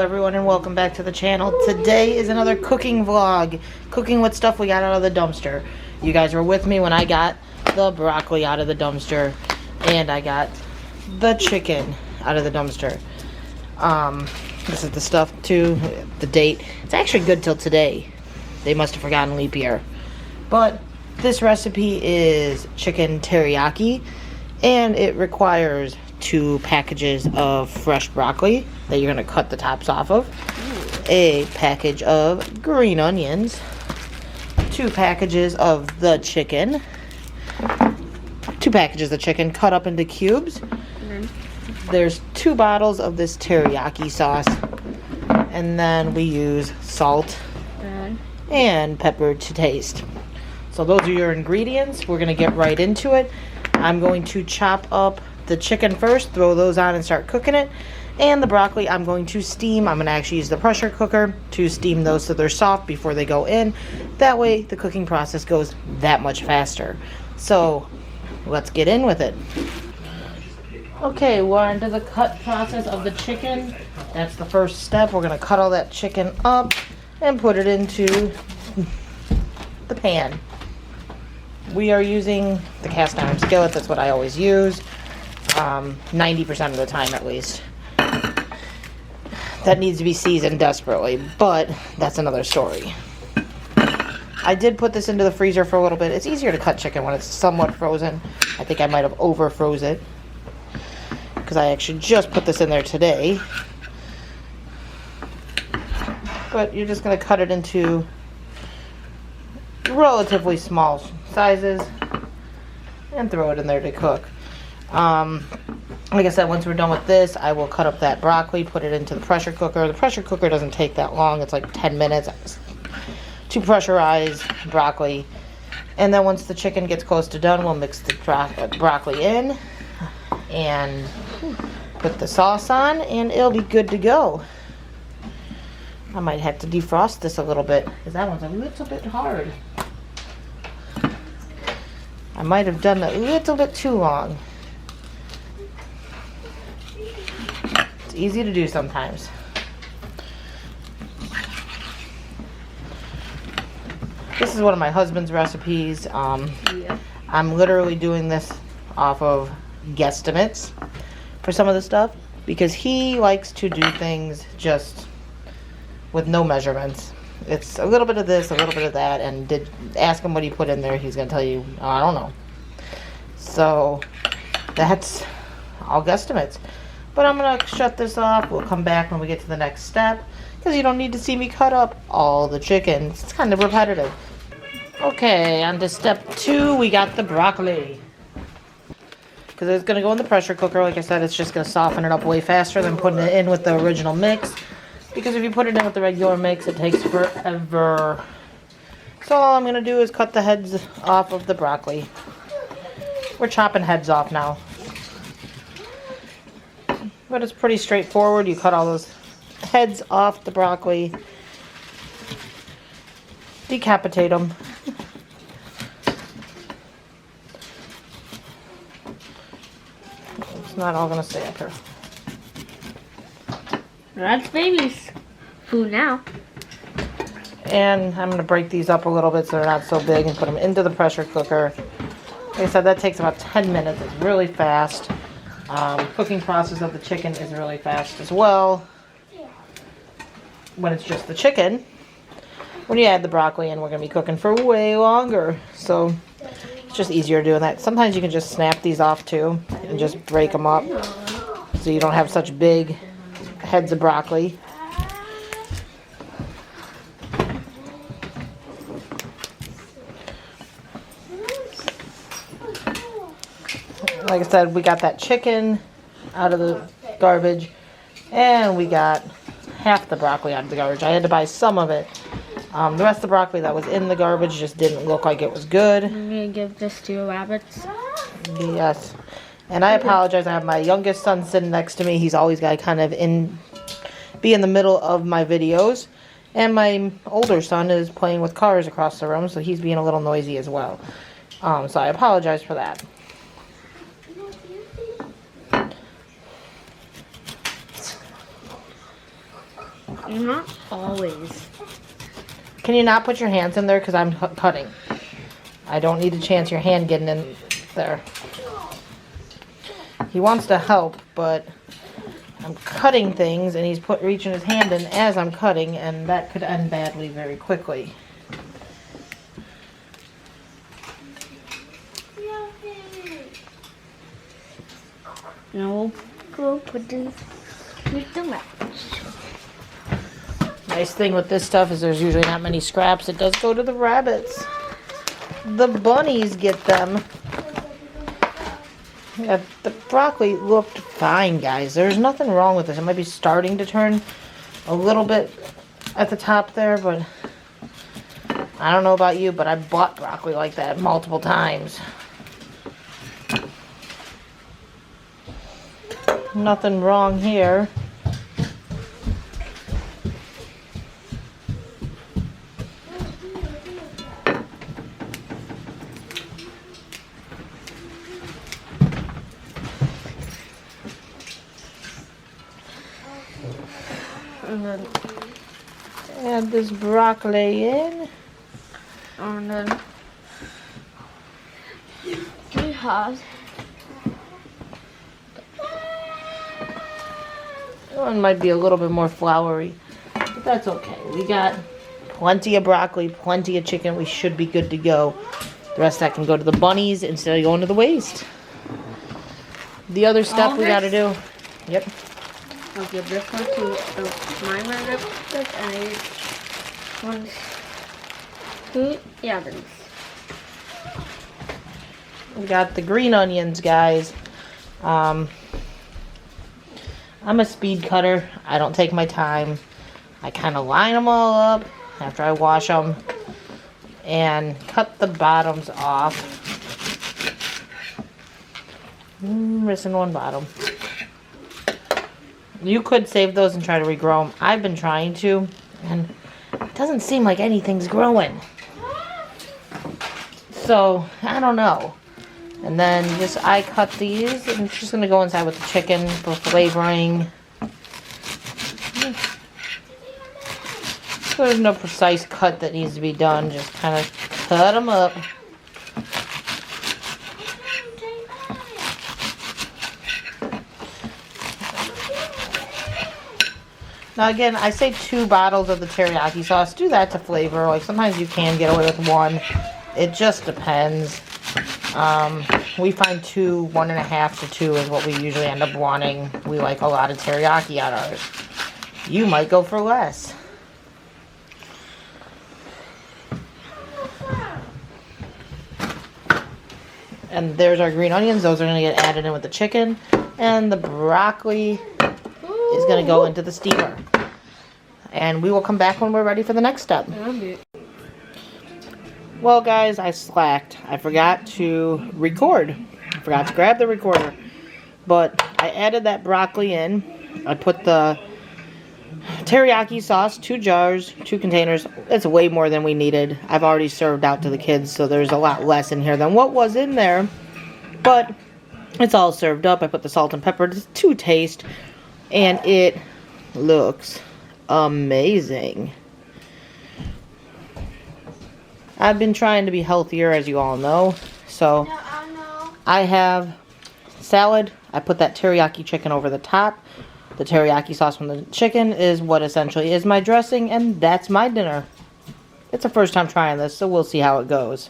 everyone, and welcome back to the channel. Today is another cooking vlog. Cooking with stuff we got out of the dumpster. You guys were with me when I got the broccoli out of the dumpster. And I got the chicken out of the dumpster. This is the stuff too. The date. It's actually good till today. They must have forgotten leap year. But this recipe is chicken teriyaki. And it requires 2 packages of fresh broccoli that you're going to cut the tops off of, a package of green onions, 2 packages of the chicken, 2 packages of chicken cut up into cubes. There's 2 bottles of this teriyaki sauce, and then we use salt and pepper to taste. So those are your ingredients. We're going to get right into it. I'm going to chop up the chicken first, throw those on and start cooking it. And the broccoli I'm going to steam. I'm going to actually use the pressure cooker to steam those so they're soft before they go in. That way the cooking process goes that much faster. So let's get in with it. Okay, we're into the cut process of the chicken. That's the first step. We're going to cut all that chicken up and put it into the pan. We are using the cast iron skillet. That's what I always use. 90% of the time at least. That needs to be seasoned desperately, but that's another story. I did put this into the freezer for a little bit. It's easier to cut chicken when it's somewhat frozen. I think I might have over-froze it because I actually just put this in there today. But you're just going to cut it into relatively small sizes and throw it in there to cook. Like I said, once we're done with this, I will cut up that broccoli, put it into the pressure cooker. The pressure cooker doesn't take that long. It's like 10 minutes to pressurize broccoli. And then once the chicken gets close to done, we'll mix the broccoli in and put the sauce on, and it'll be good to go. I might have to defrost this a little bit because that one's a little bit hard. I might have done it a little bit too long. It's easy to do sometimes. This is one of my husband's recipes. I'm literally doing this off of guesstimates for some of the stuff because he likes to do things just with no measurements. It's a little bit of this, a little bit of that, and ask him what he put in there. He's going to tell you, oh, I don't know. So that's all guesstimates. But I'm going to shut this off. We'll come back when we get to the next step because you don't need to see me cut up all the chicken. It's kind of repetitive. Okay, on to step 2. We got the broccoli. Because it's going to go in the pressure cooker. Like I said, it's just going to soften it up way faster than putting it in with the original mix. Because if you put it in with the regular mix, it takes forever. So all I'm going to do is cut the heads off of the broccoli. We're chopping heads off now. But it's pretty straightforward. You cut all those heads off the broccoli. Decapitate them. It's not all going to stay up here. That's baby's food now. And I'm going to break these up a little bit so they're not so big and put them into the pressure cooker. Like I said, that takes about 10 minutes. It's really fast. Cooking process of the chicken is really fast as well. When it's just the chicken. When you add the broccoli in, we're going to be cooking for way longer. So it's just easier doing that. Sometimes you can just snap these off too and just break them up so you don't have such big heads of broccoli. Like I said, we got that chicken out of the garbage, and we got half the broccoli out of the garbage. I had to buy some of it. The rest of the broccoli that was in the garbage just didn't look like it was good. I'm going to give this to your rabbits. Yes. And I apologize. I have my youngest son sitting next to me. He's always got to kind of be in the middle of my videos. And my older son is playing with cars across the room, so he's being a little noisy as well. So I apologize for that. Not always. Can you not put your hands in there because I'm cutting? I don't need a chance your hand getting in there. He wants to help, but I'm cutting things and he's reaching his hand in as I'm cutting, and that could end badly very quickly. No, go put this with the rabbits. Nice thing with this stuff is there's usually not many scraps. It does go to the rabbits. The bunnies get them. Yeah, the broccoli looked fine, guys. There's nothing wrong with this. It might be starting to turn a little bit at the top there, but I don't know about you, but I bought broccoli like that multiple times. Nothing wrong here. And then add this broccoli in. And then we have One might be a little bit more floury, but that's okay. We got plenty of broccoli, plenty of chicken. We should be good to go. The rest of that can go to the bunnies instead of going to the waste. The other stuff we gotta do. Yep. I'll give this one to my rabbits and one to the others. We got the green onions, guys. I'm a speed cutter. I don't take my time. I kind of line them all up after I wash them and cut the bottoms off. Missing one bottom. You could save those and try to regrow them. I've been trying to, and it doesn't seem like anything's growing. So, I don't know. And then I cut these, and it's just going to go inside with the chicken for flavoring. So there's no precise cut that needs to be done. Just kind of cut them up. Now again, I say 2 bottles of the teriyaki sauce. Do that to flavor. Like sometimes you can get away with 1. It just depends. We find 2, 1.5 to 2 is what we usually end up wanting. We like a lot of teriyaki on ours. You might go for less. And there's our green onions. Those are going to get added in with the chicken. And the broccoli is going to go into the steamer. And we will come back when we're ready for the next step. Well, guys, I slacked. I forgot to record. I forgot to grab the recorder. But I added that broccoli in. I put the teriyaki sauce, 2 jars, 2 containers. It's way more than we needed. I've already served out to the kids, so there's a lot less in here than what was in there. But it's all served up. I put the salt and pepper to taste. And it looks amazing. I've been trying to be healthier, as you all know. So I have salad. I put that teriyaki chicken over the top. The teriyaki sauce from the chicken is what essentially is my dressing, and that's my dinner. It's the first time trying this, so we'll see how it goes.